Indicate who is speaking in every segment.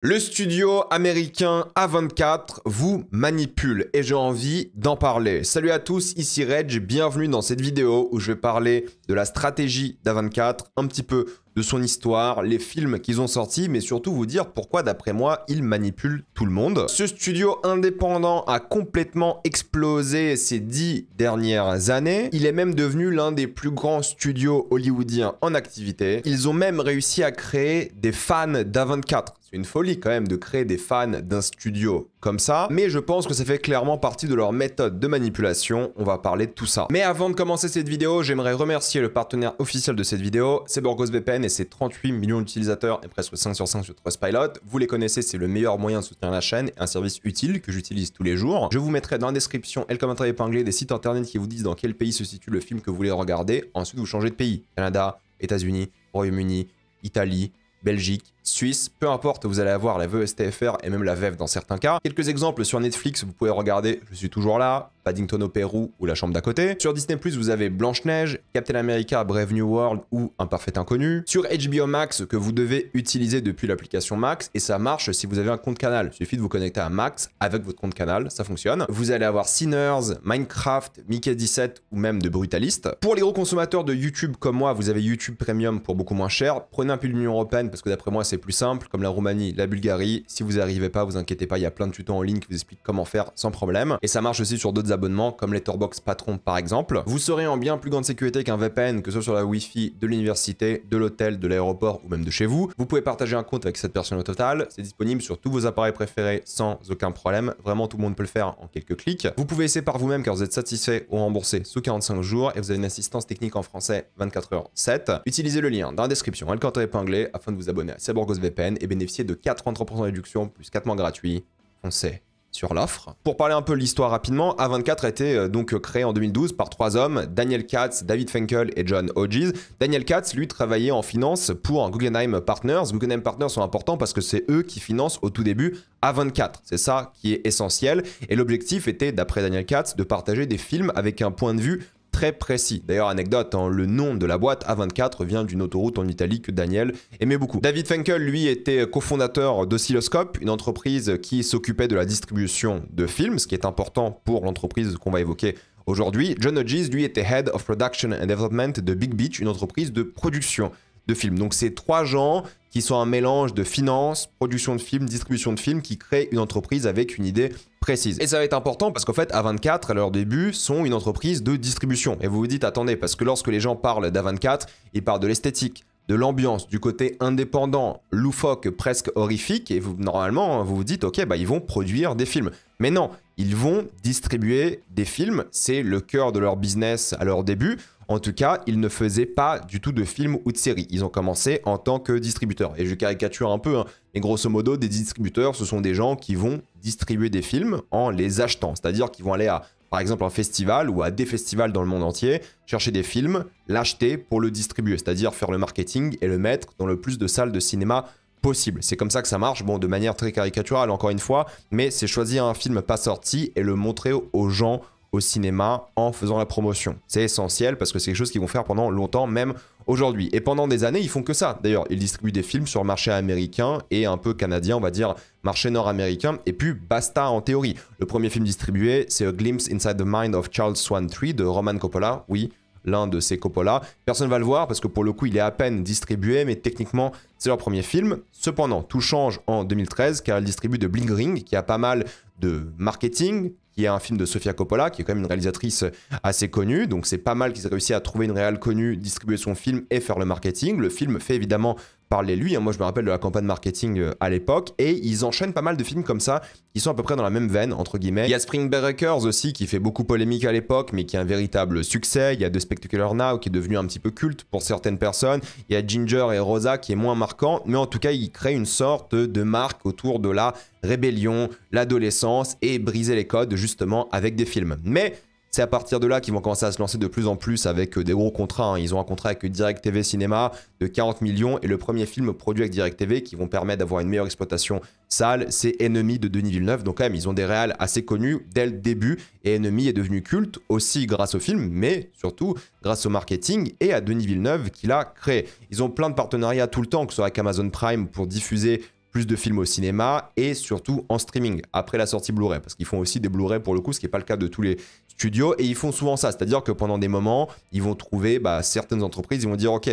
Speaker 1: Le studio américain A24 vous manipule et j'ai envie d'en parler. Salut à tous, ici Reg, bienvenue dans cette vidéo où je vais parler de la stratégie d'A24, un petit peu de son histoire, les films qu'ils ont sortis, mais surtout vous dire pourquoi d'après moi, ils manipulent tout le monde. Ce studio indépendant a complètement explosé ces 10 dernières années. Il est même devenu l'un des plus grands studios hollywoodiens en activité. Ils ont même réussi à créer des fans d'A24. C'est une folie quand même de créer des fans d'un studio comme ça, mais je pense que ça fait clairement partie de leur méthode de manipulation. On va parler de tout ça. Mais avant de commencer cette vidéo, j'aimerais remercier le partenaire officiel de cette vidéo, c'est BurgosVPN et ses 38 millions d'utilisateurs et presque 5 sur 5 sur Trustpilot. Vous les connaissez, c'est le meilleur moyen de soutenir la chaîne et un service utile que j'utilise tous les jours. Je vous mettrai dans la description et le commentaire épinglé des sites internet qui vous disent dans quel pays se situe le film que vous voulez regarder. Ensuite, vous changez de pays. Canada, États-Unis, Royaume-Uni, Italie, Belgique, Suisse, peu importe, vous allez avoir la VSTFR et même la VEF dans certains cas. Quelques exemples sur Netflix, vous pouvez regarder Je suis toujours là, Paddington au Pérou ou La Chambre d'à côté. Sur Disney+, vous avez Blanche-Neige, Captain America, Brave New World ou Un Parfait Inconnu. Sur HBO Max, que vous devez utiliser depuis l'application Max, et ça marche si vous avez un compte Canal. Il suffit de vous connecter à Max avec votre compte Canal, ça fonctionne. Vous allez avoir Sinners, Minecraft, Mickey 17 ou même de Brutalist. Pour les gros consommateurs de YouTube comme moi, vous avez YouTube Premium pour beaucoup moins cher. Prenez un peu l'Union Européenne parce que d'après moi, c'est plus simple, comme la Roumanie, la Bulgarie. Si vous n'y arrivez pas, vous inquiétez pas, il y a plein de tutos en ligne qui vous expliquent comment faire sans problème. Et ça marche aussi sur d'autres abonnements, comme Letterboxd Patron par exemple. Vous serez en bien plus grande sécurité qu'un VPN, que ce soit sur la Wi-Fi de l'université, de l'hôtel, de l'aéroport ou même de chez vous. Vous pouvez partager un compte avec cette personne au total. C'est disponible sur tous vos appareils préférés sans aucun problème. Vraiment, tout le monde peut le faire en quelques clics. Vous pouvez essayer par vous-même car vous êtes satisfait ou remboursé sous 45 jours et vous avez une assistance technique en français 24h/7. Utilisez le lien dans la description et le commentaire épinglé afin de vous abonner à BurgosVPN et bénéficier de 83% de réduction plus 4 mois gratuits. Foncez sur l'offre. Pour parler un peu de l'histoire rapidement, A24 a été donc créé en 2012 par 3 hommes, Daniel Katz, David Finkel et John Hodges. Daniel Katz, lui, travaillait en finance pour Guggenheim Partners. Guggenheim Partners sont importants parce que c'est eux qui financent au tout début A24. C'est ça qui est essentiel. Et l'objectif était, d'après Daniel Katz, de partager des films avec un point de vue très précis. D'ailleurs, anecdote, hein, le nom de la boîte A24 vient d'une autoroute en Italie que Daniel aimait beaucoup. David Finkel, lui, était cofondateur d'Oscilloscope, une entreprise qui s'occupait de la distribution de films, ce qui est important pour l'entreprise qu'on va évoquer aujourd'hui. John Hodges, lui, était Head of Production and Development de Big Beach, une entreprise de production de films. Donc, c'est 3 gens qui sont un mélange de finance, production de films, distribution de films, qui créent une entreprise avec une idée précise. Et ça va être important parce qu'en fait, A24, à leur début, sont une entreprise de distribution. Et vous vous dites, attendez, parce que lorsque les gens parlent d'A24, ils parlent de l'esthétique, de l'ambiance, du côté indépendant, loufoque, presque horrifique, et vous, normalement, vous vous dites, ok, bah, ils vont produire des films. Mais non, ils vont distribuer des films, c'est le cœur de leur business à leur début. En tout cas, ils ne faisaient pas du tout de films ou de séries. Ils ont commencé en tant que distributeurs. Et je caricature un peu, hein, mais grosso modo, des distributeurs, ce sont des gens qui vont distribuer des films en les achetant. C'est-à-dire qu'ils vont aller à, par exemple, un festival ou à des festivals dans le monde entier, chercher des films, l'acheter pour le distribuer. C'est-à-dire faire le marketing et le mettre dans le plus de salles de cinéma possible. C'est comme ça que ça marche, bon, de manière très caricaturale encore une fois, mais c'est choisir un film pas sorti et le montrer aux gens au cinéma en faisant la promotion. C'est essentiel parce que c'est quelque chose qu'ils vont faire pendant longtemps, même aujourd'hui. Et pendant des années, ils font que ça. D'ailleurs, ils distribuent des films sur le marché américain et un peu canadien, on va dire, marché nord-américain, et puis basta en théorie. Le premier film distribué, c'est A Glimpse Inside the Mind of Charles Swan III de Roman Coppola, oui, l'un de ces Coppola. Personne ne va le voir parce que pour le coup, il est à peine distribué, mais techniquement, c'est leur premier film. Cependant, tout change en 2013 car elle distribue de Bling Ring, qui a pas mal de marketing, qui est un film de Sofia Coppola, qui est quand même une réalisatrice assez connue. Donc c'est pas mal qu'ils aient réussi à trouver une réal connue, distribuer son film et faire le marketing. Le film fait évidemment parler lui. Moi, je me rappelle de la campagne marketing à l'époque. Et ils enchaînent pas mal de films comme ça, qui sont à peu près dans la même veine, entre guillemets. Il y a Spring Breakers aussi, qui fait beaucoup polémique à l'époque, mais qui est un véritable succès. Il y a The Spectacular Now, qui est devenu un petit peu culte pour certaines personnes. Il y a Ginger et Rosa, qui est moins marquant. Mais en tout cas, ils créent une sorte de marque autour de la rébellion, l'adolescence et briser les codes, justement, avec des films. Mais c'est à partir de là qu'ils vont commencer à se lancer de plus en plus avec des gros contrats. Ils ont un contrat avec DirecTV Cinéma de 40 millions et le premier film produit avec DirecTV qui vont permettre d'avoir une meilleure exploitation salle, c'est Enemy de Denis Villeneuve. Donc quand même, ils ont des réals assez connus dès le début et Enemy est devenu culte aussi grâce au film, mais surtout grâce au marketing et à Denis Villeneuve qui l'a créé. Ils ont plein de partenariats tout le temps, que ce soit avec Amazon Prime pour diffuser plus de films au cinéma et surtout en streaming après la sortie Blu-ray, parce qu'ils font aussi des Blu-ray pour le coup, ce qui n'est pas le cas de tous les studios, et ils font souvent ça, c'est-à-dire que pendant des moments, ils vont trouver certaines entreprises, ils vont dire ok,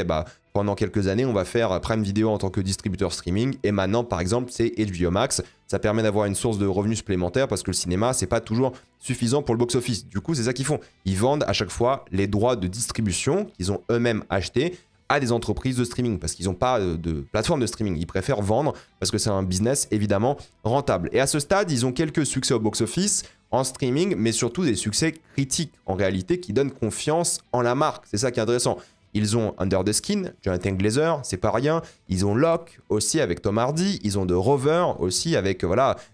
Speaker 1: pendant quelques années, on va faire Prime Video en tant que distributeur streaming, et maintenant par exemple c'est HBO Max, ça permet d'avoir une source de revenus supplémentaires parce que le cinéma c'est pas toujours suffisant pour le box-office, du coup c'est ça qu'ils font, ils vendent à chaque fois les droits de distribution qu'ils ont eux-mêmes achetés à des entreprises de streaming parce qu'ils n'ont pas de plateforme de streaming. Ils préfèrent vendre parce que c'est un business évidemment rentable. Et à ce stade, ils ont quelques succès au box-office, en streaming, mais surtout des succès critiques en réalité qui donnent confiance en la marque. C'est ça qui est intéressant. Ils ont Under the Skin, Jonathan Glazer, c'est pas rien. Ils ont Locke aussi avec Tom Hardy. Ils ont The Rover aussi avec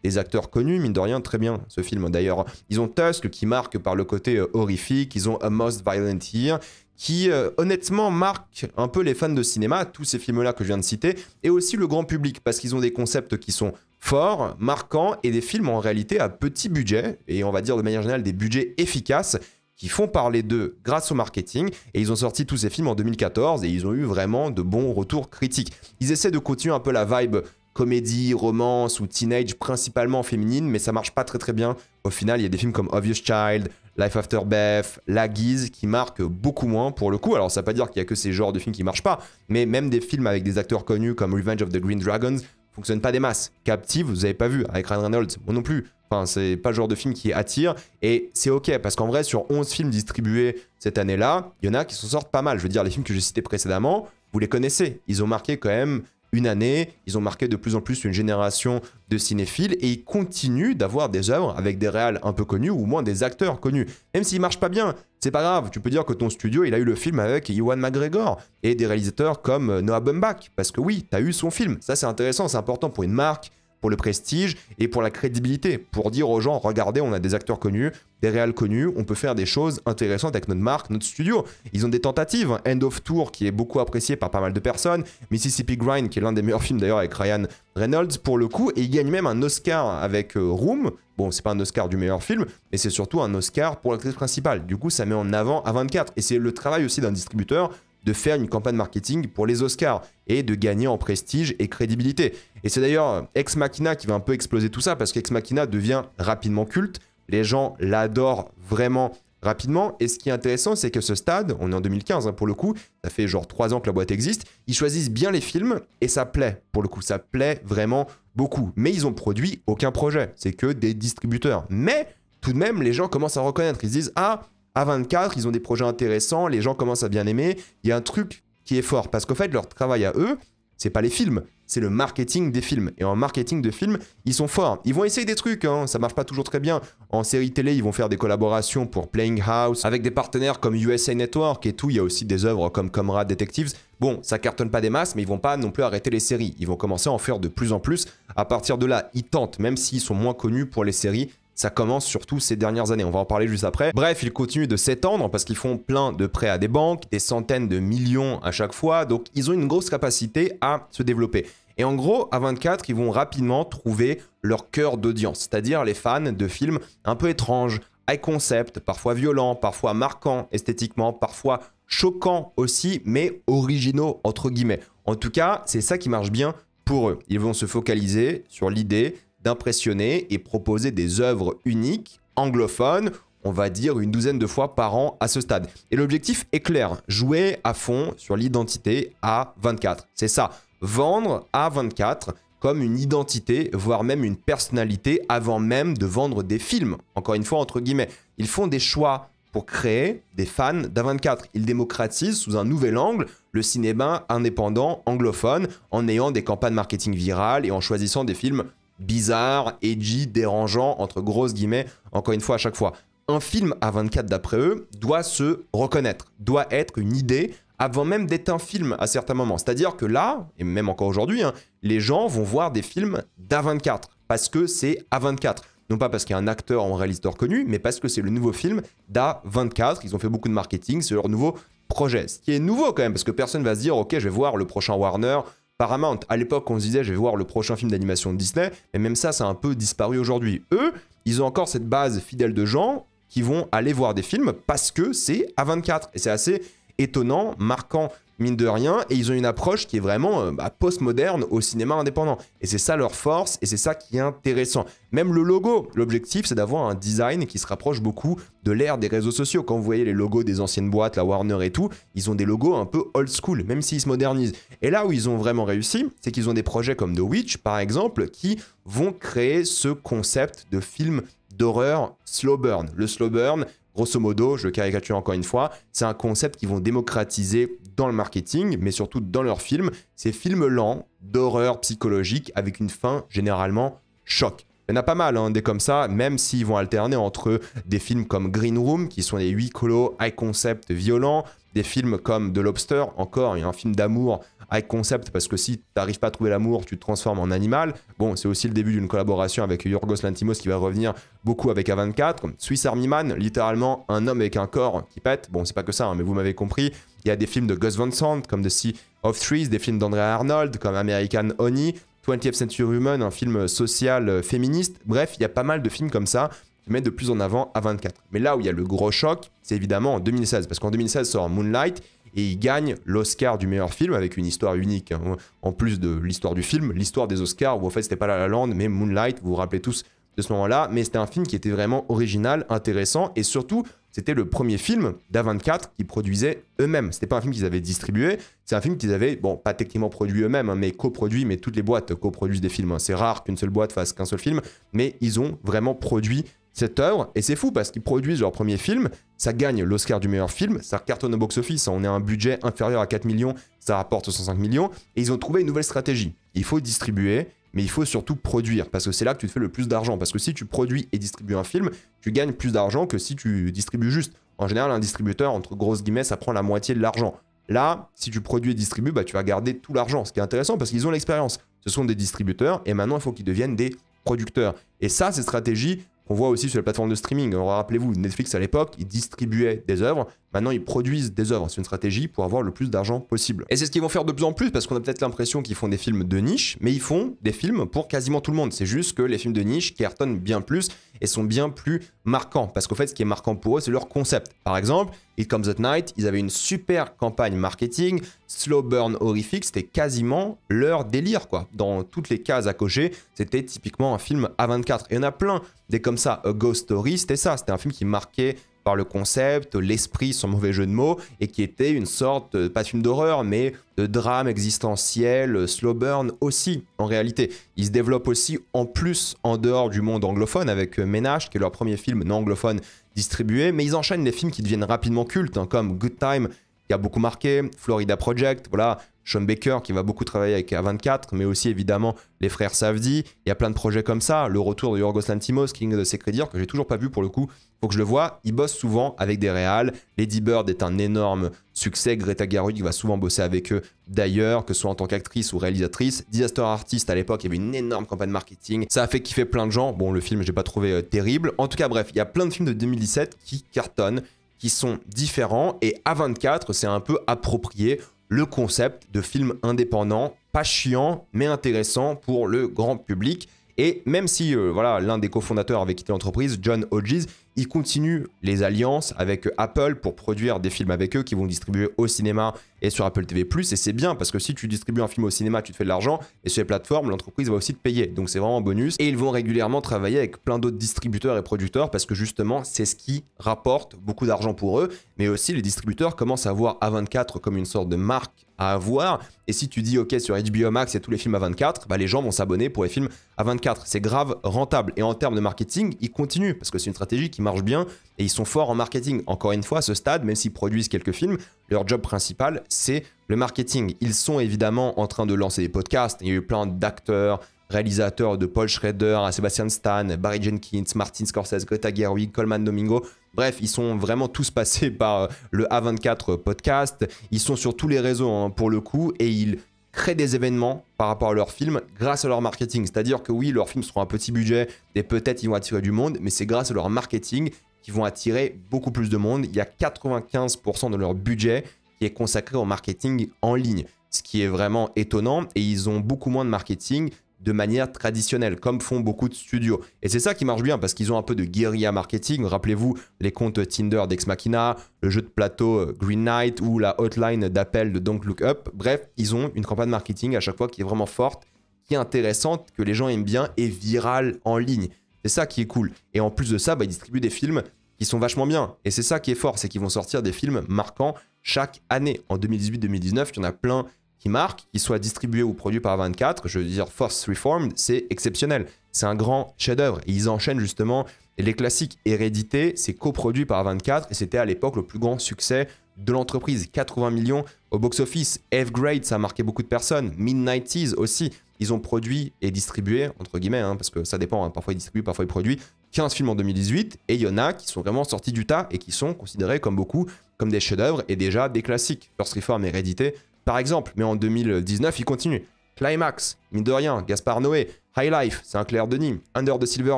Speaker 1: des acteurs connus, mine de rien, très bien ce film d'ailleurs. Ils ont Tusk qui marque par le côté horrifique. Ils ont A Most Violent Year qui honnêtement marque un peu les fans de cinéma, tous ces films-là que je viens de citer, et aussi le grand public, parce qu'ils ont des concepts qui sont forts, marquants, et des films en réalité à petit budget, et on va dire de manière générale des budgets efficaces, qui font parler d'eux grâce au marketing, et ils ont sorti tous ces films en 2014, et ils ont eu vraiment de bons retours critiques. Ils essaient de continuer un peu la vibe comédie, romance ou teenage, principalement féminine, mais ça marche pas très très bien. Au final, il y a des films comme Obvious Child, Life After Beth, La Guise, qui marquent beaucoup moins pour le coup. Alors ça veut pas dire qu'il y a que ces genres de films qui marchent pas, mais même des films avec des acteurs connus comme Revenge of the Green Dragons fonctionnent pas des masses. Captive, vous avez pas vu, avec Ryan Reynolds, moi non plus. Enfin, c'est pas le genre de film qui attire, et c'est ok, parce qu'en vrai, sur 11 films distribués cette année-là, il y en a qui s'en sortent pas mal. Je veux dire, les films que j'ai cités précédemment, vous les connaissez. Ils ont marqué quand même une année, ils ont marqué de plus en plus une génération de cinéphiles, et ils continuent d'avoir des œuvres avec des réals un peu connus, ou au moins des acteurs connus. Même s'ils marchent pas bien, c'est pas grave, tu peux dire que ton studio, il a eu le film avec Ewan McGregor, et des réalisateurs comme Noah Baumbach, parce que oui, t'as eu son film. Ça, c'est intéressant, c'est important pour une marque, pour le prestige et pour la crédibilité, pour dire aux gens, regardez, on a des acteurs connus, des réals connus, on peut faire des choses intéressantes avec notre marque, notre studio. Ils ont des tentatives, End of Tour qui est beaucoup apprécié par pas mal de personnes, Mississippi Grind qui est l'un des meilleurs films d'ailleurs avec Ryan Reynolds pour le coup, et il gagne même un Oscar avec Room. Bon, c'est pas un Oscar du meilleur film, mais c'est surtout un Oscar pour l'actrice principale. Du coup, ça met en avant A24, et c'est le travail aussi d'un distributeur de faire une campagne marketing pour les Oscars et de gagner en prestige et crédibilité. Et c'est d'ailleurs Ex Machina qui va un peu exploser tout ça, parce qu'Ex Machina devient rapidement culte, les gens l'adorent vraiment rapidement, et ce qui est intéressant, c'est que ce stade, on est en 2015 pour le coup, ça fait genre 3 ans que la boîte existe, ils choisissent bien les films, et ça plaît, pour le coup, ça plaît vraiment beaucoup. Mais ils ont produit aucun projet, c'est que des distributeurs. Mais tout de même, les gens commencent à reconnaître, ils se disent « Ah, A24, ils ont des projets intéressants, les gens commencent à bien aimer, il y a un truc qui est fort. » Parce qu'en fait, leur travail à eux, c'est pas les films, c'est le marketing des films. Et en marketing de films, ils sont forts. Ils vont essayer des trucs, ça marche pas toujours très bien. En série télé, ils vont faire des collaborations pour Playing House, avec des partenaires comme USA Network et tout. Il y a aussi des œuvres comme Comrade Detectives. Bon, ça cartonne pas des masses, mais ils vont pas non plus arrêter les séries. Ils vont commencer à en faire de plus en plus. À partir de là, ils tentent, même s'ils sont moins connus pour les séries. Ça commence surtout ces dernières années, on va en parler juste après. Bref, ils continuent de s'étendre parce qu'ils font plein de prêts à des banques, des centaines de millions à chaque fois, donc ils ont une grosse capacité à se développer. Et en gros, A24, ils vont rapidement trouver leur cœur d'audience, c'est-à-dire les fans de films un peu étranges, high concept, parfois violents, parfois marquants esthétiquement, parfois choquants aussi, mais originaux entre guillemets. En tout cas, c'est ça qui marche bien pour eux. Ils vont se focaliser sur l'idée d'impressionner et proposer des œuvres uniques, anglophones, on va dire une douzaine de fois par an à ce stade. Et l'objectif est clair, jouer à fond sur l'identité A24. C'est ça, vendre A24 comme une identité, voire même une personnalité avant même de vendre des films. Encore une fois, entre guillemets, ils font des choix pour créer des fans d'A24. Ils démocratisent sous un nouvel angle le cinéma indépendant anglophone en ayant des campagnes marketing virales et en choisissant des films bizarre, edgy, dérangeant, entre grosses guillemets, encore une fois à chaque fois. Un film A24 d'après eux doit se reconnaître, doit être une idée avant même d'être un film à certains moments. C'est-à-dire que là, et même encore aujourd'hui, les gens vont voir des films d'A24 parce que c'est A24. Non pas parce qu'il y a un acteur ou un réalisateur connu, mais parce que c'est le nouveau film d'A24. Ils ont fait beaucoup de marketing, c'est leur nouveau projet. Ce qui est nouveau quand même, parce que personne va se dire « Ok, je vais voir le prochain Warner », Paramount. À l'époque, on se disait, je vais voir le prochain film d'animation de Disney, mais même ça, ça a un peu disparu aujourd'hui. Eux, ils ont encore cette base fidèle de gens qui vont aller voir des films parce que c'est A24. Et c'est assez étonnant, marquant mine de rien, et ils ont une approche qui est vraiment post-moderne au cinéma indépendant. Et c'est ça leur force, et c'est ça qui est intéressant. Même le logo, l'objectif c'est d'avoir un design qui se rapproche beaucoup de l'ère des réseaux sociaux. Quand vous voyez les logos des anciennes boîtes, la Warner et tout, ils ont des logos un peu old school, même s'ils se modernisent. Et là où ils ont vraiment réussi, c'est qu'ils ont des projets comme The Witch, par exemple, qui vont créer ce concept de film d'horreur slow burn. Le slow burn, grosso modo, je caricature encore une fois, c'est un concept qu'ils vont démocratiser dans le marketing, mais surtout dans leurs films. Ces films lents d'horreur psychologique avec une fin généralement choc. Il y en a pas mal, hein, des comme ça, même s'ils vont alterner entre des films comme Green Room, qui sont des huis clos, high concept, violents, des films comme The Lobster, encore, il y a un film d'amour high concept, parce que si tu n'arrives pas à trouver l'amour, tu te transformes en animal. Bon, c'est aussi le début d'une collaboration avec Yorgos Lanthimos qui va revenir beaucoup avec A24. Swiss Army Man, littéralement un homme avec un corps qui pète. Bon, c'est pas que ça, hein, mais vous m'avez compris. Il y a des films de Gus Van Sant, comme The Sea of Trees, des films d'Andrea Arnold, comme American Honey, 20th Century Woman, un film social féministe. Bref, il y a pas mal de films comme ça qui mettent de plus en avant A24. Mais là où il y a le gros choc, c'est évidemment en 2016, parce qu'en 2016 sort Moonlight, et il gagne l'Oscar du meilleur film avec une histoire unique. Hein. En plus de l'histoire du film, l'histoire des Oscars, où en fait c'était pas La La Land, mais Moonlight, vous vous rappelez tous de ce moment-là. Mais c'était un film qui était vraiment original, intéressant, et surtout, c'était le premier film d'A24 qu'ils produisaient eux-mêmes. C'était pas un film qu'ils avaient distribué, c'est un film qu'ils avaient, bon, pas techniquement produit eux-mêmes, hein, mais coproduit, mais toutes les boîtes coproduisent des films. Hein. C'est rare qu'une seule boîte fasse qu'un seul film, mais ils ont vraiment produit cette œuvre, et c'est fou parce qu'ils produisent leur premier film, ça gagne l'Oscar du meilleur film, ça cartonne au box-office, on est à un budget inférieur à 4 millions, ça rapporte 105 millions, et ils ont trouvé une nouvelle stratégie. Il faut distribuer, mais il faut surtout produire, parce que c'est là que tu te fais le plus d'argent, parce que si tu produis et distribues un film, tu gagnes plus d'argent que si tu distribues juste. En général, un distributeur, entre grosses guillemets, ça prend la moitié de l'argent. Là, si tu produis et distribues, tu vas garder tout l'argent, ce qui est intéressant parce qu'ils ont l'expérience. Ce sont des distributeurs, et maintenant, il faut qu'ils deviennent des producteurs. Et ça, c'est stratégie qu'on voit aussi sur les plateformes de streaming. Alors, rappelez-vous, Netflix à l'époque, ils distribuaient des œuvres. Maintenant, ils produisent des œuvres. C'est une stratégie pour avoir le plus d'argent possible. Et c'est ce qu'ils vont faire de plus en plus parce qu'on a peut-être l'impression qu'ils font des films de niche, mais ils font des films pour quasiment tout le monde. C'est juste que les films de niche cartonnent bien plus et sont bien plus marquants. Parce qu'en fait, ce qui est marquant pour eux, c'est leur concept. Par exemple, It Comes at Night, ils avaient une super campagne marketing, slow burn horrifique, c'était quasiment leur délire, quoi. Dans toutes les cases à cocher, c'était typiquement un film A24. Et il y en a plein des comme ça. A Ghost Story, c'était ça. C'était un film qui marquait par le concept, l'esprit, sans mauvais jeu de mots, et qui était une sorte, pas de film d'horreur, mais de drame existentiel, slow burn aussi, en réalité. Ils se développent aussi en plus en dehors du monde anglophone, avec Ménage, qui est leur premier film non anglophone distribué, mais ils enchaînent les films qui deviennent rapidement cultes, hein, comme Good Time, qui a beaucoup marqué, Florida Project, voilà, Sean Baker qui va beaucoup travailler avec A24, mais aussi évidemment les frères Safdie. Il y a plein de projets comme ça. Le retour de Yorgos Lanthimos, King of the Sacred Deer, que j'ai toujours pas vu pour le coup. Faut que je le voie. Il bosse souvent avec des réals. Lady Bird est un énorme succès. Greta Gerwig va souvent bosser avec eux d'ailleurs, que ce soit en tant qu'actrice ou réalisatrice. Disaster Artist à l'époque, il y avait une énorme campagne marketing. Ça a fait kiffer plein de gens. Bon, le film, j'ai pas trouvé terrible. En tout cas, bref, il y a plein de films de 2017 qui cartonnent, qui sont différents. Et A24, c'est un peu approprié le concept de film indépendant, pas chiant, mais intéressant pour le grand public. Et même si voilà, l'un des cofondateurs avait quitté l'entreprise, John Hodges, il continue les alliances avec Apple pour produire des films avec eux qui vont distribuer au cinéma et sur Apple TV+. Et c'est bien parce que si tu distribues un film au cinéma, tu te fais de l'argent. Et sur les plateformes, l'entreprise va aussi te payer. Donc c'est vraiment un bonus. Et ils vont régulièrement travailler avec plein d'autres distributeurs et producteurs parce que justement, c'est ce qui rapporte beaucoup d'argent pour eux. Mais aussi, les distributeurs commencent à voir A24 comme une sorte de marque à avoir. Et si tu dis, OK, sur HBO Max, il y a tous les films A24, bah, les gens vont s'abonner pour les films A24. C'est grave rentable. Et en termes de marketing, ils continuent parce que c'est une stratégie qui marche bien et ils sont forts en marketing. Encore une fois, à ce stade, même s'ils produisent quelques films, leur job principal, c'est le marketing. Ils sont évidemment en train de lancer des podcasts. Il y a eu plein d'acteurs, réalisateurs de Paul Schrader, Sebastian Stan, Barry Jenkins, Martin Scorsese, Greta Gerwig, Colman Domingo. Bref, ils sont vraiment tous passés par le A24 podcast. Ils sont sur tous les réseaux hein, pour le coup et ils créent des événements par rapport à leurs films grâce à leur marketing. C'est-à-dire que oui, leurs films seront à petit budget et peut-être ils vont attirer du monde, mais c'est grâce à leur marketing qu'ils vont attirer beaucoup plus de monde. Il y a 95% de leur budget qui est consacré au marketing en ligne, ce qui est vraiment étonnant et ils ont beaucoup moins de marketing de manière traditionnelle, comme font beaucoup de studios. Et c'est ça qui marche bien, parce qu'ils ont un peu de guérilla marketing. Rappelez-vous les comptes Tinder d'Ex Machina, le jeu de plateau Green Knight ou la hotline d'appel de Don't Look Up. Bref, ils ont une campagne marketing à chaque fois qui est vraiment forte, qui est intéressante, que les gens aiment bien et virale en ligne. C'est ça qui est cool. Et en plus de ça, ils distribuent des films qui sont vachement bien. Et c'est ça qui est fort, c'est qu'ils vont sortir des films marquants chaque année. En 2018-2019, il y en a plein qui marquent, qu'ils soient distribués ou produits par 24. Je veux dire, Force Reformed, c'est exceptionnel. C'est un grand chef-d'œuvre. Et ils enchaînent justement les classiques. Hérédité, c'est coproduit par 24 et c'était à l'époque le plus grand succès de l'entreprise. 80 millions au box-office. F-Grade, ça a marqué beaucoup de personnes. Mid-90s aussi. Ils ont produit et distribué, entre guillemets, parce que ça dépend, parfois ils distribuent, parfois ils produisent, 15 films en 2018, et il y en a qui sont vraiment sortis du tas et qui sont considérés comme beaucoup comme des chefs-d'œuvre et déjà des classiques. First Reform, Hérédité, par exemple, mais en 2019, ils continuent. Climax, mine de rien, Gaspard Noé, High Life, c'est un Claire Denis, Under the Silver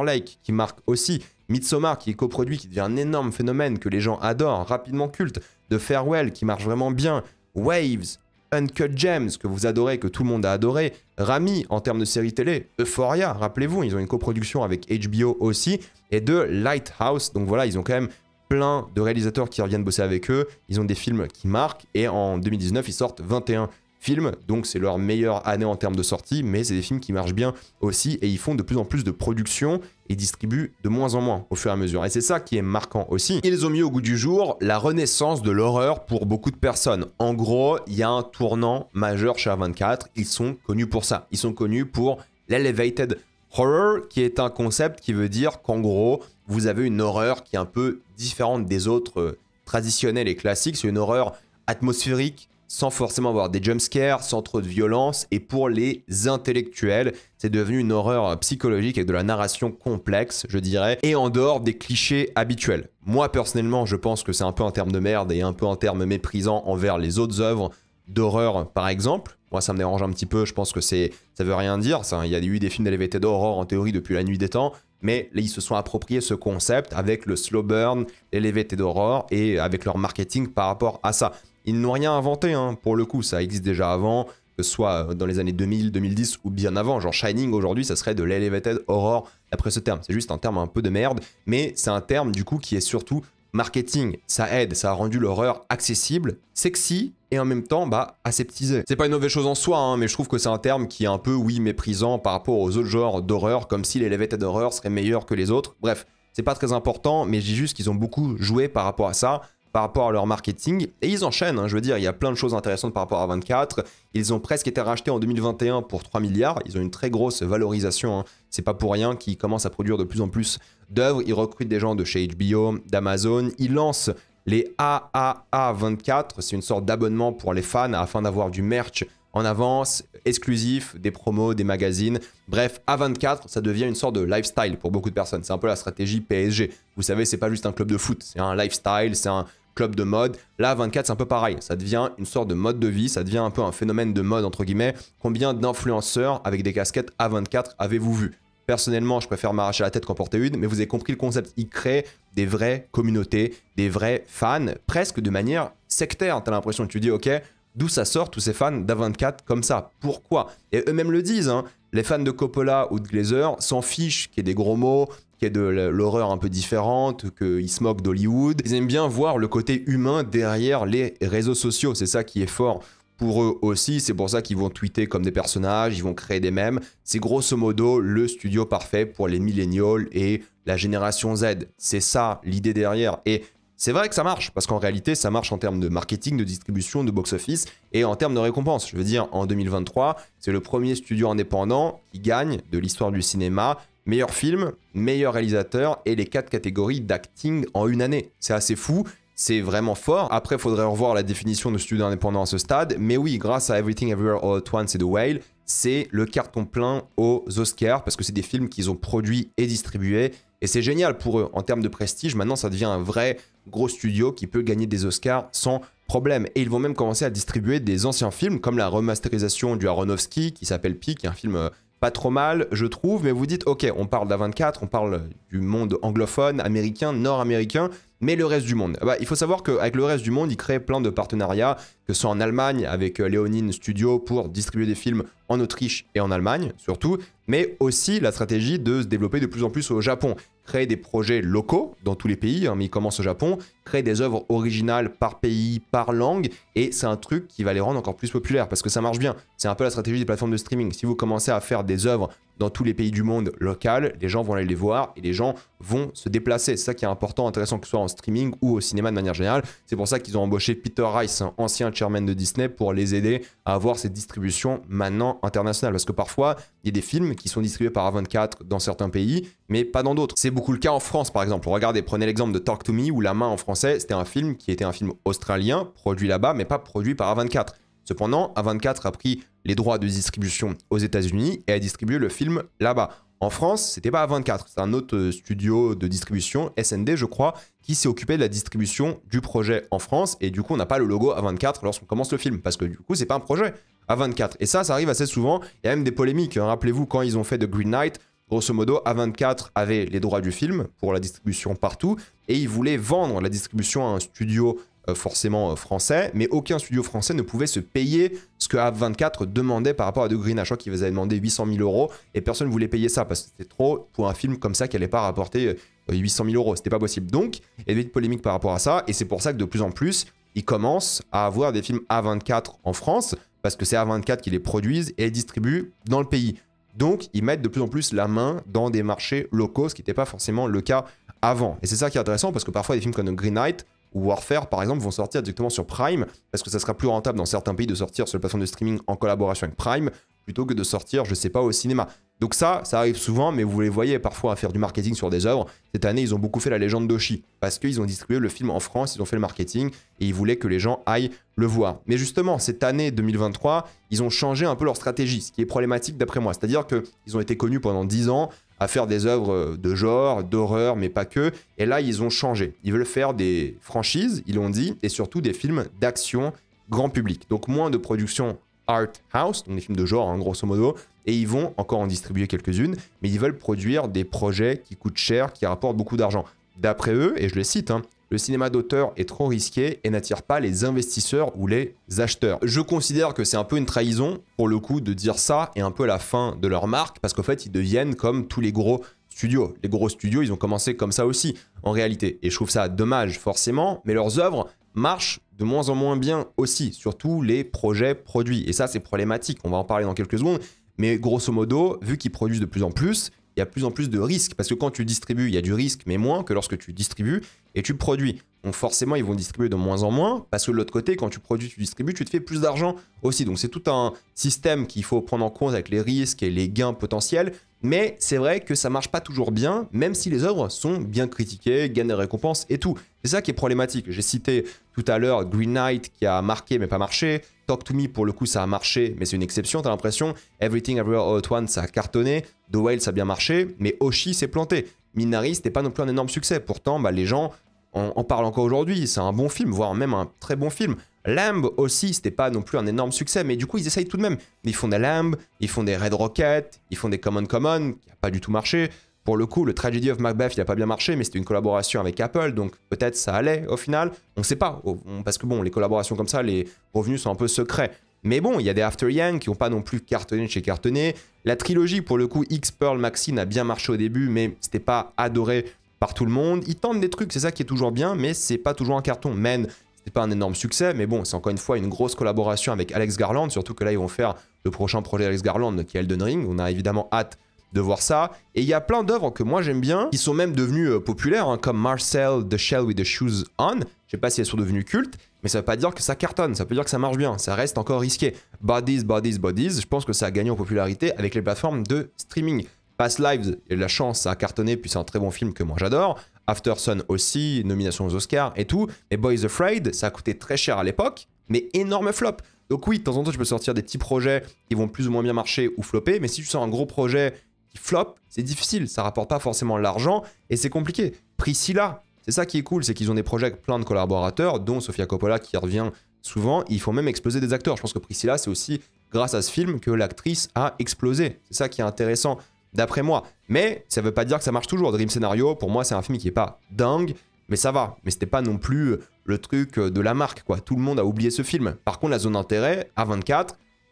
Speaker 1: Lake, qui marque aussi, Midsommar, qui est coproduit, qui devient un énorme phénomène que les gens adorent, rapidement culte, The Farewell, qui marche vraiment bien, Waves, Uncut Gems, que vous adorez, que tout le monde a adoré, Rami, en termes de série télé, Euphoria, rappelez-vous, ils ont une coproduction avec HBO aussi, et de Lighthouse, donc voilà, ils ont quand même plein de réalisateurs qui reviennent bosser avec eux, ils ont des films qui marquent, et en 2019, ils sortent 21 films, donc c'est leur meilleure année en termes de sortie, mais c'est des films qui marchent bien aussi, et ils font de plus en plus de productions, et distribuent de moins en moins au fur et à mesure. Et c'est ça qui est marquant aussi. Ils ont mis au goût du jour la renaissance de l'horreur pour beaucoup de personnes. En gros, il y a un tournant majeur chez A24, ils sont connus pour ça. Ils sont connus pour l'Elevated Horror, qui est un concept qui veut dire qu'en gros, vous avez une horreur qui est un peu différente des autres traditionnelles et classiques. C'est une horreur atmosphérique, sans forcément avoir des jumpscares, sans trop de violence. Et pour les intellectuels, c'est devenu une horreur psychologique avec de la narration complexe, je dirais, et en dehors des clichés habituels. Moi, personnellement, je pense que c'est un peu un terme de merde et un peu un terme méprisant envers les autres œuvres d'horreur, par exemple. Moi, ça me dérange un petit peu, je pense que ça veut rien dire. Il y a eu des films d'Elevated Horror en théorie depuis la nuit des temps, mais là, ils se sont appropriés ce concept avec le slow burn, l'Elevated Horror et avec leur marketing par rapport à ça. Ils n'ont rien inventé, pour le coup, ça existe déjà avant, que ce soit dans les années 2000, 2010 ou bien avant. Genre Shining, aujourd'hui, ça serait de l'Elevated Horror d'après ce terme. C'est juste un terme un peu de merde, mais c'est un terme du coup qui est surtout marketing. Ça aide, ça a rendu l'horreur accessible, sexy et en même temps aseptisé. C'est pas une mauvaise chose en soi, mais je trouve que c'est un terme qui est un peu, oui, méprisant par rapport aux autres genres d'horreur, comme si l'Elevated Horror serait meilleur que les autres. Bref, c'est pas très important, mais je dis juste qu'ils ont beaucoup joué par rapport à ça, par rapport à leur marketing, et ils enchaînent, je veux dire, il y a plein de choses intéressantes par rapport à 24, ils ont presque été rachetés en 2021 pour 3 milliards, ils ont une très grosse valorisation, c'est pas pour rien qu'ils commencent à produire de plus en plus d'œuvres, ils recrutent des gens de chez HBO, d'Amazon, ils lancent les AAA24, c'est une sorte d'abonnement pour les fans afin d'avoir du merch en avance, exclusif, des promos, des magazines. Bref, A24, ça devient une sorte de lifestyle pour beaucoup de personnes. C'est un peu la stratégie PSG. Vous savez, c'est pas juste un club de foot, c'est un lifestyle, c'est un club de mode. Là, A24, c'est un peu pareil. Ça devient une sorte de mode de vie, ça devient un peu un phénomène de mode, entre guillemets. Combien d'influenceurs avec des casquettes A24 avez-vous vu ? Personnellement, je préfère m'arracher la tête qu'en porter une, mais vous avez compris le concept. Ils créent des vraies communautés, des vrais fans, presque de manière sectaire. T'as l'impression que tu dis, ok, d'où ça sort tous ces fans d'A24 comme ça? Pourquoi? Et eux-mêmes le disent, les fans de Coppola ou de Glazer s'en fichent qu'il y ait des gros mots, qu'il y ait de l'horreur un peu différente, qu'ils se moquent d'Hollywood. Ils aiment bien voir le côté humain derrière les réseaux sociaux, c'est ça qui est fort pour eux aussi, c'est pour ça qu'ils vont tweeter comme des personnages, ils vont créer des mèmes. C'est grosso modo le studio parfait pour les millennials et la génération Z. C'est ça l'idée derrière. Et c'est vrai que ça marche, parce qu'en réalité, ça marche en termes de marketing, de distribution, de box-office et en termes de récompense. Je veux dire, en 2023, c'est le premier studio indépendant qui gagne de l'histoire du cinéma meilleur film, meilleur réalisateur et les 4 catégories d'acting en une année. C'est assez fou. C'est vraiment fort. Après, il faudrait revoir la définition de studio indépendant à ce stade. Mais oui, grâce à Everything Everywhere All at Once et The Whale, c'est le carton plein aux Oscars parce que c'est des films qu'ils ont produits et distribués. Et c'est génial pour eux. En termes de prestige, maintenant, ça devient un vrai gros studio qui peut gagner des Oscars sans problème. Et ils vont même commencer à distribuer des anciens films comme la remasterisation du Aronofsky qui s'appelle Pi, qui est un film pas trop mal, je trouve. Mais vous dites, ok, on parle d'A24, on parle du monde anglophone, américain, nord-américain. Mais le reste du monde, bah, il faut savoir qu'avec le reste du monde, ils créent plein de partenariats, que ce soit en Allemagne avec Léonine Studio pour distribuer des films en Autriche et en Allemagne surtout, mais aussi la stratégie de se développer de plus en plus au Japon. Créer des projets locaux dans tous les pays, hein, mais ils commencent au Japon, créer des œuvres originales par pays, par langue, et c'est un truc qui va les rendre encore plus populaires parce que ça marche bien. C'est un peu la stratégie des plateformes de streaming. Si vous commencez à faire des œuvres dans tous les pays du monde local, les gens vont aller les voir et les gens vont se déplacer. C'est ça qui est important, intéressant, que ce soit en streaming ou au cinéma de manière générale. C'est pour ça qu'ils ont embauché Peter Rice, un ancien chairman de Disney, pour les aider à avoir cette distribution maintenant internationale. Parce que parfois, il y a des films qui sont distribués par A24 dans certains pays, mais pas dans d'autres. C'est beaucoup le cas en France, par exemple. Regardez, prenez l'exemple de Talk to Me, où La Main en français, c'était un film qui était un film australien, produit là-bas, mais pas produit par A24. Cependant, A24 a pris les droits de distribution aux États-Unis et a distribué le film là-bas. En France, c'était pas A24, c'est un autre studio de distribution, SND je crois, qui s'est occupé de la distribution du projet en France, et du coup on n'a pas le logo A24 lorsqu'on commence le film, parce que du coup c'est pas un projet A24. Et ça arrive assez souvent, il y a même des polémiques, hein. Rappelez-vous quand ils ont fait The Green Knight, grosso modo A24 avait les droits du film pour la distribution partout, et ils voulaient vendre la distribution à un studio forcément français, mais aucun studio français ne pouvait se payer ce que A24 demandait par rapport à The Green Knight. Je crois qu'ils avaient demandé 800 000 € et personne ne voulait payer ça parce que c'était trop pour un film comme ça qui n'allait pas rapporter 800 000 €. C'était pas possible. Donc, il y avait une polémique par rapport à ça et c'est pour ça que de plus en plus, ils commencent à avoir des films A24 en France parce que c'est A24 qui les produisent et les distribuent dans le pays. Donc, ils mettent de plus en plus la main dans des marchés locaux, ce qui n'était pas forcément le cas avant. Et c'est ça qui est intéressant parce que parfois, des films comme The Green Knight ou Warfare, par exemple, vont sortir directement sur Prime parce que ça sera plus rentable dans certains pays de sortir sur les plateformes de streaming en collaboration avec Prime plutôt que de sortir, je sais pas, au cinéma. Donc ça arrive souvent, mais vous les voyez parfois à faire du marketing sur des œuvres. Cette année, ils ont beaucoup fait La Légende d'Oshi parce qu'ils ont distribué le film en France, ils ont fait le marketing et ils voulaient que les gens aillent le voir. Mais justement, cette année 2023, ils ont changé un peu leur stratégie, ce qui est problématique d'après moi. C'est-à-dire qu'ils ont été connus pendant 10 ans à faire des œuvres de genre, d'horreur, mais pas que. Et là, ils ont changé. Ils veulent faire des franchises, ils l'ont dit, et surtout des films d'action grand public. Donc moins de production art house, donc des films de genre, hein, grosso modo. Et ils vont encore en distribuer quelques-unes, mais ils veulent produire des projets qui coûtent cher, qui rapportent beaucoup d'argent. D'après eux, et je les cite, hein, le cinéma d'auteur est trop risqué et n'attire pas les investisseurs ou les acheteurs. Je considère que c'est un peu une trahison, pour le coup, de dire ça et un peu la fin de leur marque, parce qu'en fait, ils deviennent comme tous les gros studios. Les gros studios, ils ont commencé comme ça aussi, en réalité. Et je trouve ça dommage, forcément, mais leurs œuvres marchent de moins en moins bien aussi, surtout les projets produits. Et ça, c'est problématique, on va en parler dans quelques secondes. Mais grosso modo, vu qu'ils produisent de plus en plus, il y a plus en plus de risques. Parce que quand tu distribues, il y a du risque, mais moins que lorsque tu distribues et tu produis. Donc forcément, ils vont distribuer de moins en moins. Parce que de l'autre côté, quand tu produis, tu distribues, tu te fais plus d'argent aussi. Donc c'est tout un système qu'il faut prendre en compte avec les risques et les gains potentiels. Mais c'est vrai que ça marche pas toujours bien, même si les œuvres sont bien critiquées, gagnent des récompenses et tout. C'est ça qui est problématique. J'ai cité tout à l'heure Green Knight qui a marqué mais pas marché. Talk to Me, pour le coup, ça a marché, mais c'est une exception, t'as l'impression. Everything Everywhere All at Once, ça a cartonné. The Whale, ça a bien marché, mais Oshi s'est planté. Minari, c'était pas non plus un énorme succès. Pourtant, bah, les gens en parlent encore aujourd'hui. C'est un bon film, voire même un très bon film. Lamb aussi, c'était pas non plus un énorme succès, mais du coup, ils essayent tout de même. Ils font des Lamb, ils font des Red Rocket, ils font des Common, qui n'a pas du tout marché. Pour le coup, le Tragedy of Macbeth, il n'a pas bien marché, mais c'était une collaboration avec Apple, donc peut-être ça allait au final. On ne sait pas, parce que bon, les collaborations comme ça, les revenus sont un peu secrets. Mais bon, il y a des After Yang qui n'ont pas non plus cartonné chez cartonné. La trilogie, pour le coup, X-Pearl Maxine a bien marché au début, mais c'était pas adoré par tout le monde. Ils tentent des trucs, c'est ça qui est toujours bien, mais c'est pas toujours un carton. Men, c'était pas un énorme succès, mais bon, c'est encore une fois une grosse collaboration avec Alex Garland, surtout que là, ils vont faire le prochain projet d'Alex Garland, qui est Elden Ring. On a évidemment hâte de voir ça. Et il y a plein d'œuvres que moi j'aime bien, qui sont même devenues populaires, hein, comme Marcel, The Shell with the Shoes On. Je sais pas si elles sont devenues cultes, mais ça veut pas dire que ça cartonne, ça peut dire que ça marche bien, ça reste encore risqué. Bodies, Bodies, Bodies, je pense que ça a gagné en popularité avec les plateformes de streaming. Past Lives, il y a eu la chance, ça a cartonné, puis c'est un très bon film que moi j'adore. After Sun aussi, nomination aux Oscars et tout. Mais Boys Afraid, ça a coûté très cher à l'époque, mais énorme flop. Donc oui, de temps en temps, tu peux sortir des petits projets qui vont plus ou moins bien marcher ou flopper, mais si tu sors un gros projet qui flop, c'est difficile, ça rapporte pas forcément l'argent et c'est compliqué. Priscilla, c'est ça qui est cool, c'est qu'ils ont des projets avec plein de collaborateurs, dont Sofia Coppola qui revient souvent, ils font même exploser des acteurs. Je pense que Priscilla, c'est aussi grâce à ce film que l'actrice a explosé. C'est ça qui est intéressant, d'après moi. Mais ça veut pas dire que ça marche toujours. Dream Scenario, pour moi, c'est un film qui est pas dingue, mais ça va. Mais c'était pas non plus le truc de la marque, quoi. Tout le monde a oublié ce film. Par contre, la zone d'intérêt, A24,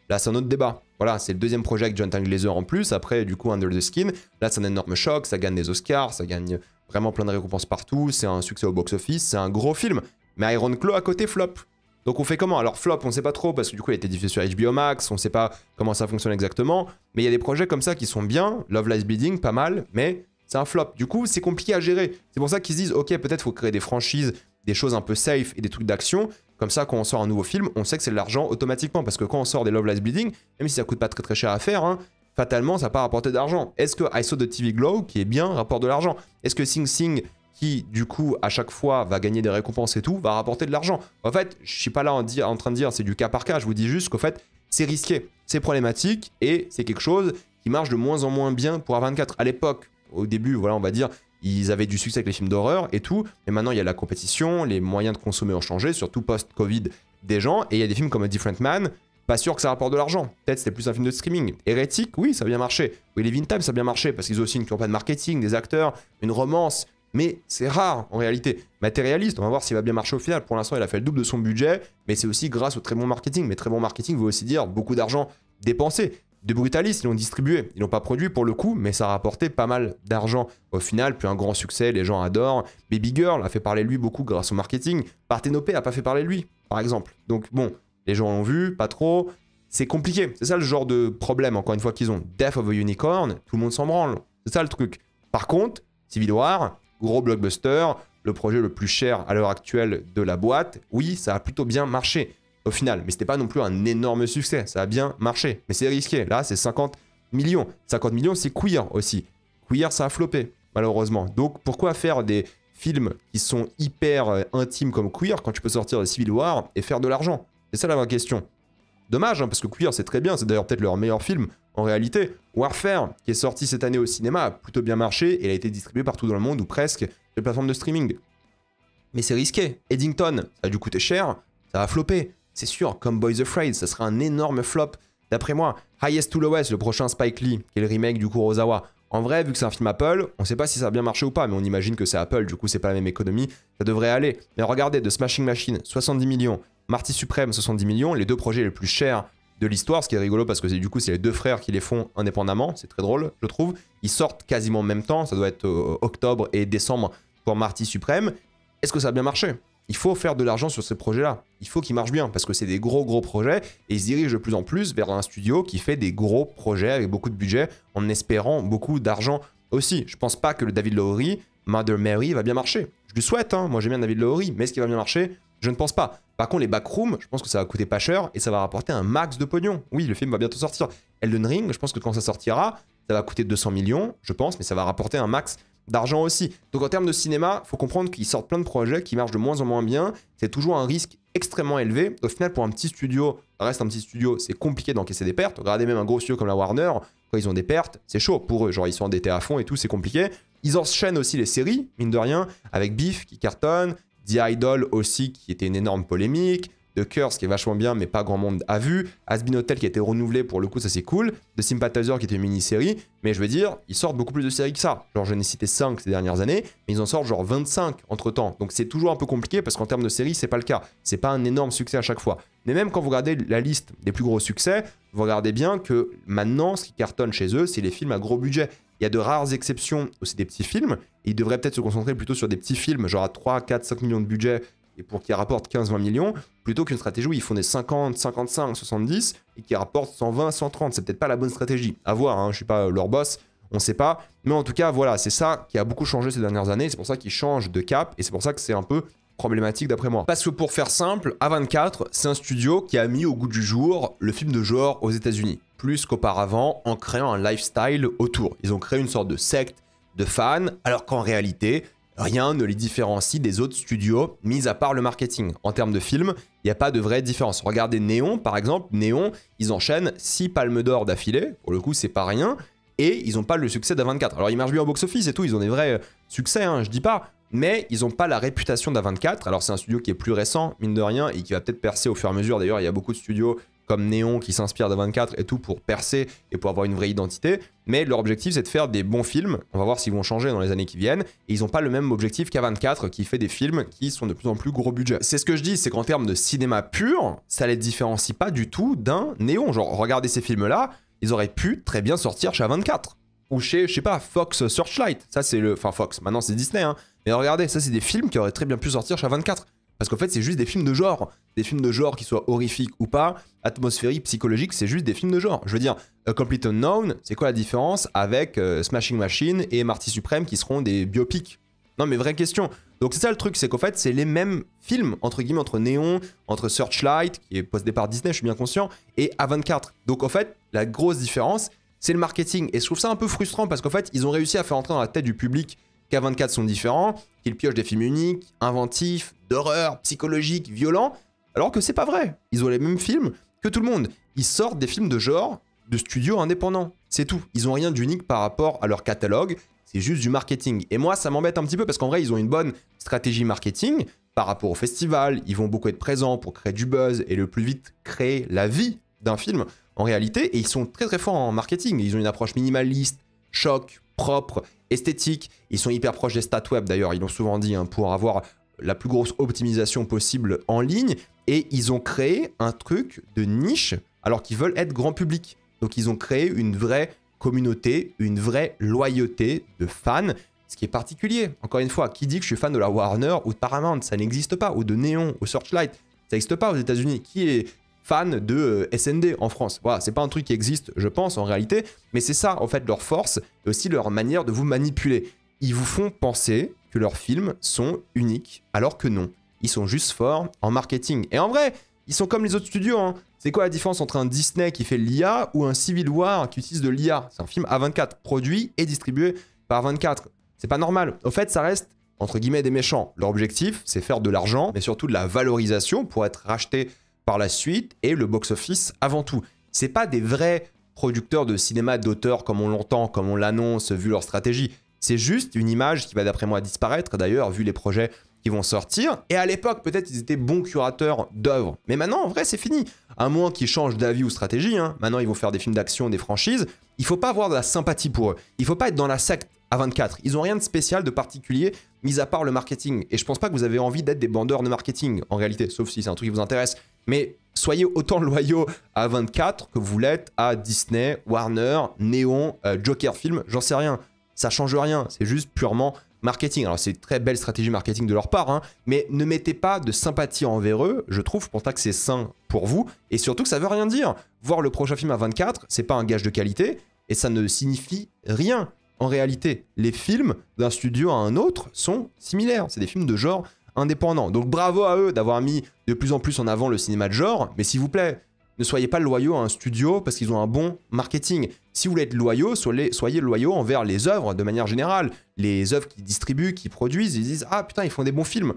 Speaker 1: là, c'est un autre débat. Voilà, c'est le deuxième projet avec Jonathan Glazer en plus. Après, du coup, Under the Skin, là, c'est un énorme choc. Ça gagne des Oscars, ça gagne vraiment plein de récompenses partout. C'est un succès au box-office, c'est un gros film. Mais Iron Claw à côté flop. Donc on fait comment? Alors flop, on sait pas trop parce que du coup il a été diffusé sur HBO Max, on sait pas comment ça fonctionne exactement. Mais il y a des projets comme ça qui sont bien. Love Lies Bleeding, pas mal, mais c'est un flop. Du coup, c'est compliqué à gérer. C'est pour ça qu'ils se disent, ok, peut-être faut créer des franchises, des choses un peu safe et des trucs d'action. Comme ça, quand on sort un nouveau film, on sait que c'est de l'argent automatiquement. Parce que quand on sort des Love Lies Bleeding, même si ça coûte pas très cher à faire, hein, fatalement, ça va pas rapporter d'argent. Est-ce que I Saw the TV Glow, qui est bien, rapporte de l'argent? Est-ce que Sing Sing, qui du coup à chaque fois va gagner des récompenses et tout, va rapporter de l'argent? En fait, je suis pas là en train de dire c'est du cas par cas, je vous dis juste qu'en fait, c'est risqué, c'est problématique et c'est quelque chose qui marche de moins en moins bien pour A24. À l'époque, au début, voilà, on va dire, ils avaient du succès avec les films d'horreur et tout, mais maintenant il y a la compétition, les moyens de consommer ont changé, surtout post-Covid des gens, et il y a des films comme A Different Man, pas sûr que ça rapporte de l'argent. Peut-être c'était plus un film de streaming. Hérétique, oui, ça a bien marché. Oui, les Time, ça a bien marché parce qu'ils ont aussi une campagne marketing, des acteurs, une romance. Mais c'est rare en réalité. Matérialiste, on va voir s'il va bien marcher au final. Pour l'instant, il a fait le double de son budget, mais c'est aussi grâce au très bon marketing. Mais très bon marketing veut aussi dire beaucoup d'argent dépensé. De Brutalist, ils l'ont distribué. Ils l'ont pas produit pour le coup, mais ça a rapporté pas mal d'argent au final. Puis un grand succès, les gens adorent. Baby Girl a fait parler de lui beaucoup grâce au marketing. Parthénopée a pas fait parler de lui, par exemple. Donc bon, les gens l'ont vu, pas trop. C'est compliqué. C'est ça le genre de problème, encore une fois, qu'ils ont. Death of a Unicorn, tout le monde s'en branle. C'est ça le truc. Par contre, Civil War, gros blockbuster, le projet le plus cher à l'heure actuelle de la boîte, oui, ça a plutôt bien marché au final. Mais c'était pas non plus un énorme succès, ça a bien marché. Mais c'est risqué, là c'est 50 millions. 50 millions c'est Queer aussi. Queer ça a floppé, malheureusement. Donc pourquoi faire des films qui sont hyper intimes comme Queer quand tu peux sortir de Civil War et faire de l'argent? C'est ça la vraie question. Dommage, hein, parce que Queer c'est très bien, c'est d'ailleurs peut-être leur meilleur film en réalité. Warfare, qui est sorti cette année au cinéma, a plutôt bien marché et il a été distribué partout dans le monde ou presque sur les plateformes de streaming. Mais c'est risqué. Eddington, ça a dû coûter cher, ça va flopper. C'est sûr, comme Boys Afraid, ça sera un énorme flop. D'après moi, Highest to Lowest, le prochain Spike Lee, qui est le remake du Kurosawa. En vrai, vu que c'est un film Apple, on sait pas si ça va bien marcher ou pas, mais on imagine que c'est Apple, du coup c'est pas la même économie, ça devrait aller. Mais regardez, The Smashing Machine, 70 millions, Marty Supreme, 70 millions, les deux projets les plus chers de l'histoire, ce qui est rigolo parce que du coup c'est les deux frères qui les font indépendamment, c'est très drôle je trouve. Ils sortent quasiment en même temps, ça doit être octobre et décembre pour Marty Supreme. Est-ce que ça a bien marché? Il faut faire de l'argent sur ces projets-là, il faut qu'ils marchent bien parce que c'est des gros projets et ils se dirigent de plus en plus vers un studio qui fait des gros projets avec beaucoup de budget en espérant beaucoup d'argent aussi. Je pense pas que le David Lowery, Mother Mary va bien marcher. Je lui souhaite, hein, moi j'aime bien David Lowery, mais est-ce qu'il va bien marcher? Je ne pense pas. Par contre, les backrooms, je pense que ça va coûter pas cher et ça va rapporter un max de pognon. Oui, le film va bientôt sortir. Elden Ring, je pense que quand ça sortira, ça va coûter 200 millions, je pense, mais ça va rapporter un max d'argent aussi. Donc en termes de cinéma, il faut comprendre qu'ils sortent plein de projets qui marchent de moins en moins bien. C'est toujours un risque extrêmement élevé. Au final, pour un petit studio, ça reste un petit studio, c'est compliqué d'encaisser des pertes. Regardez même un gros studio comme la Warner, quand ils ont des pertes, c'est chaud pour eux. Genre, ils sont endettés à fond et tout, c'est compliqué. Ils enchaînent aussi les séries, mine de rien, avec Beef qui cartonne, The Idol aussi, qui était une énorme polémique. The Curse, qui est vachement bien, mais pas grand monde a vu. Has Been Hotel, qui a été renouvelé, pour le coup, ça c'est cool. The Sympathizer, qui était une mini-série. Mais je veux dire, ils sortent beaucoup plus de séries que ça. Genre, j'en ai cité 5 ces dernières années, mais ils en sortent genre 25 entre-temps. Donc c'est toujours un peu compliqué, parce qu'en termes de séries, c'est pas le cas. C'est pas un énorme succès à chaque fois. Mais même quand vous regardez la liste des plus gros succès, vous regardez bien que maintenant, ce qui cartonne chez eux, c'est les films à gros budget. Il y a de rares exceptions où c'est des petits films, et ils devraient peut-être se concentrer plutôt sur des petits films, genre à 3, 4, 5 millions de budget, et pour qu'ils rapportent 15-20 millions, plutôt qu'une stratégie où ils font des 50, 55, 70, et qui rapportent 120, 130. C'est peut-être pas la bonne stratégie. À voir, hein, je suis pas leur boss, on sait pas. Mais en tout cas, voilà, c'est ça qui a beaucoup changé ces dernières années, c'est pour ça qu'ils changent de cap, et c'est pour ça que c'est un peu problématique d'après moi. Parce que pour faire simple, A24, c'est un studio qui a mis au goût du jour le film de genre aux États-Unis, plus qu'auparavant en créant un lifestyle autour. Ils ont créé une sorte de secte de fans, alors qu'en réalité, rien ne les différencie des autres studios, mis à part le marketing. En termes de films, il n'y a pas de vraie différence. Regardez Néon, par exemple. Néon, ils enchaînent 6 palmes d'or d'affilée. Pour le coup, c'est pas rien. Et ils n'ont pas le succès d'A24. Alors, ils marchent bien au box-office et tout. Ils ont des vrais succès, hein, je dis pas. Mais ils n'ont pas la réputation d'A24. Alors, c'est un studio qui est plus récent, mine de rien, et qui va peut-être percer au fur et à mesure. D'ailleurs, il y a beaucoup de studios comme Néon qui s'inspire d'A24 et tout pour percer et pour avoir une vraie identité. Mais leur objectif, c'est de faire des bons films. On va voir s'ils vont changer dans les années qui viennent. Et ils n'ont pas le même objectif qu'A24 qui fait des films qui sont de plus en plus gros budget. C'est ce que je dis, c'est qu'en termes de cinéma pur, ça les différencie pas du tout d'un Néon. Genre, regardez ces films-là, ils auraient pu très bien sortir chez A24. Ou chez, je sais pas, Fox Searchlight. Ça, c'est le... Enfin, Fox, maintenant c'est Disney, hein. Mais regardez, ça, c'est des films qui auraient très bien pu sortir chez A24. Parce qu'en fait, c'est juste des films de genre. Des films de genre qui soient horrifiques ou pas, atmosphériques, psychologiques, c'est juste des films de genre. Je veux dire, A Complete Unknown, c'est quoi la différence avec Smashing Machine et Marty Supreme qui seront des biopics? Non, mais vraie question. Donc c'est ça le truc, c'est qu'en fait, c'est les mêmes films, entre guillemets, entre Néon, entre Searchlight, qui est posté par Disney, je suis bien conscient, et A24. Donc en fait, la grosse différence, c'est le marketing. Et je trouve ça un peu frustrant parce qu'en fait, ils ont réussi à faire entrer dans la tête du public qu'A24 sont différents, qu'ils piochent des films uniques, inventifs, d'horreur, psychologiques, violents, alors que c'est pas vrai. Ils ont les mêmes films que tout le monde. Ils sortent des films de genre de studios indépendants. C'est tout. Ils ont rien d'unique par rapport à leur catalogue. C'est juste du marketing. Et moi, ça m'embête un petit peu parce qu'en vrai, ils ont une bonne stratégie marketing par rapport au festival. Ils vont beaucoup être présents pour créer du buzz et le plus vite créer la vie d'un film en réalité. Et ils sont très très forts en marketing. Ils ont une approche minimaliste, choc, propre, esthétique. Ils sont hyper proches des stats web d'ailleurs. Ils l'ont souvent dit hein, pour avoir la plus grosse optimisation possible en ligne. Et ils ont créé un truc de niche alors qu'ils veulent être grand public. Donc ils ont créé une vraie communauté, une vraie loyauté de fans, ce qui est particulier. Encore une fois, qui dit que je suis fan de la Warner ou de Paramount? Ça n'existe pas. Ou de Néon, ou Searchlight. Ça n'existe pas aux États-Unis. Qui est fan de SND en France? Voilà, c'est pas un truc qui existe, je pense, en réalité. Mais c'est ça, en fait, leur force et aussi leur manière de vous manipuler. Ils vous font penser que leurs films sont uniques, alors que non. Ils sont juste forts en marketing. Et en vrai, ils sont comme les autres studios, hein. C'est quoi la différence entre un Disney qui fait l'IA ou un Civil War qui utilise de l'IA? C'est un film A24, produit et distribué par A24. C'est pas normal. Au fait, ça reste, entre guillemets, des méchants. Leur objectif, c'est faire de l'argent, mais surtout de la valorisation pour être racheté par la suite et le box-office avant tout. C'est pas des vrais producteurs de cinéma d'auteur comme on l'entend, comme on l'annonce, vu leur stratégie. C'est juste une image qui va d'après moi disparaître, d'ailleurs, vu les projets qui vont sortir. Et à l'époque, peut-être ils étaient bons curateurs d'œuvres. Mais maintenant, en vrai, c'est fini. À moins qu'ils changent d'avis ou stratégie, hein. Maintenant, ils vont faire des films d'action, des franchises. Il faut pas avoir de la sympathie pour eux. Il faut pas être dans la secte A24. Ils ont rien de spécial, de particulier, mis à part le marketing. Et je pense pas que vous avez envie d'être des bandeurs de marketing, en réalité, sauf si c'est un truc qui vous intéresse. Mais soyez autant loyaux à A24 que vous l'êtes à Disney, Warner, Néon, Joker Film, j'en sais rien. Ça change rien, c'est juste purement marketing. Alors c'est une très belle stratégie marketing de leur part, hein, mais ne mettez pas de sympathie envers eux, je trouve, je pense pas que c'est sain pour vous, et surtout que ça veut rien dire. Voir le prochain film A24, c'est pas un gage de qualité, et ça ne signifie rien. En réalité, les films d'un studio à un autre sont similaires, c'est des films de genre indépendants. Donc bravo à eux d'avoir mis de plus en plus en avant le cinéma de genre, mais s'il vous plaît, ne soyez pas loyaux à un studio parce qu'ils ont un bon marketing. Si vous voulez être loyaux, soyez loyaux envers les œuvres de manière générale. Les œuvres qu'ils distribuent, qu'ils produisent, ils disent « Ah putain, ils font des bons films ».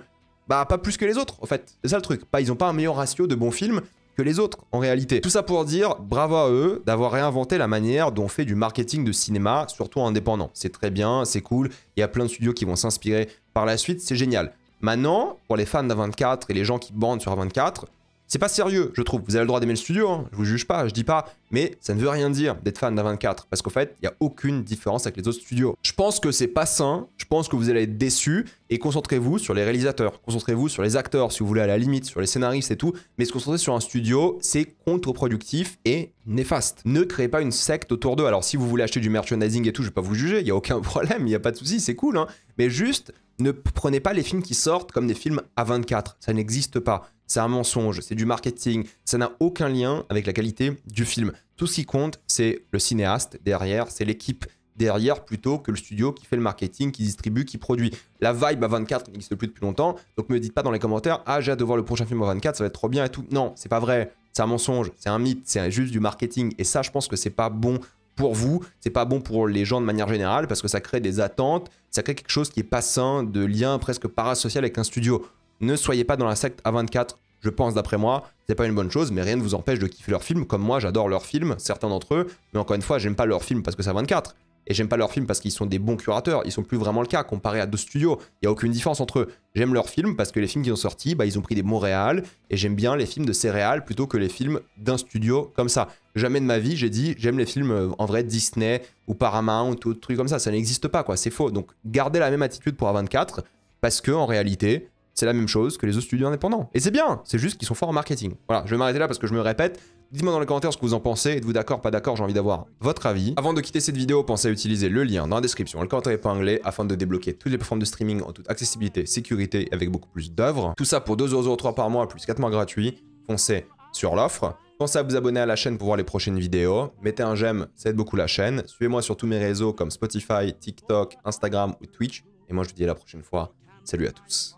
Speaker 1: Bah pas plus que les autres en fait, c'est ça le truc. Ils n'ont pas un meilleur ratio de bons films que les autres en réalité. Tout ça pour dire bravo à eux d'avoir réinventé la manière dont on fait du marketing de cinéma, surtout indépendant. C'est très bien, c'est cool, il y a plein de studios qui vont s'inspirer par la suite, c'est génial. Maintenant, pour les fans d'A24 et les gens qui bandent sur A24, c'est pas sérieux, je trouve. Vous avez le droit d'aimer le studio, hein. Je vous juge pas, je dis pas, mais ça ne veut rien dire d'être fan d'A24, parce qu'en fait, il n'y a aucune différence avec les autres studios. Je pense que c'est pas sain, je pense que vous allez être déçus, et concentrez-vous sur les réalisateurs, concentrez-vous sur les acteurs, si vous voulez, à la limite, sur les scénaristes et tout, mais se concentrer sur un studio, c'est contre-productif et néfaste. Ne créez pas une secte autour d'eux. Alors si vous voulez acheter du merchandising et tout, je vais pas vous juger, il n'y a aucun problème, il n'y a pas de souci, c'est cool, hein, mais juste, ne prenez pas les films qui sortent comme des films A24, ça n'existe pas. C'est un mensonge, c'est du marketing, ça n'a aucun lien avec la qualité du film. Tout ce qui compte, c'est le cinéaste derrière, c'est l'équipe derrière plutôt que le studio qui fait le marketing, qui distribue, qui produit. La vibe A24 n'existe plus depuis longtemps, donc me dites pas dans les commentaires « Ah, j'ai hâte de voir le prochain film A24, ça va être trop bien et tout ». Non, c'est pas vrai, c'est un mensonge, c'est un mythe, c'est juste du marketing. Et ça, je pense que c'est pas bon pour vous, c'est pas bon pour les gens de manière générale parce que ça crée des attentes, ça crée quelque chose qui est pas sain, de lien presque parasocial avec un studio. Ne soyez pas dans la secte A24, je pense d'après moi, c'est pas une bonne chose, mais rien ne vous empêche de kiffer leurs films, comme moi j'adore leurs films, certains d'entre eux, mais encore une fois, j'aime pas leurs films parce que c'est A24. et j'aime pas leurs films parce qu'ils sont des bons curateurs. Ils sont plus vraiment le cas comparé à d'autres studios. Il y a aucune différence entre eux. J'aime leurs films parce que les films qui ont sorti, bah, ils ont pris des bons réals et j'aime bien les films de ces réals plutôt que les films d'un studio comme ça. Jamais de ma vie j'ai dit j'aime les films en vrai Disney ou Paramount ou autre truc comme ça n'existe pas quoi, c'est faux. Donc gardez la même attitude pour A24 parce que en réalité c'est la même chose que les autres studios indépendants. Et c'est bien, c'est juste qu'ils sont forts en marketing. Voilà, je vais m'arrêter là parce que je me répète. Dites-moi dans les commentaires ce que vous en pensez, êtes-vous d'accord, pas d'accord, j'ai envie d'avoir votre avis. Avant de quitter cette vidéo, pensez à utiliser le lien dans la description, le commentaire épinglé, afin de débloquer toutes les plateformes de streaming en toute accessibilité, sécurité, avec beaucoup plus d'œuvres. Tout ça pour 2,03€ par mois, plus 4 mois gratuits. Foncez sur l'offre. Pensez à vous abonner à la chaîne pour voir les prochaines vidéos. Mettez un j'aime, ça aide beaucoup la chaîne. Suivez-moi sur tous mes réseaux comme Spotify, TikTok, Instagram ou Twitch. Et moi je vous dis à la prochaine fois. Salut à tous.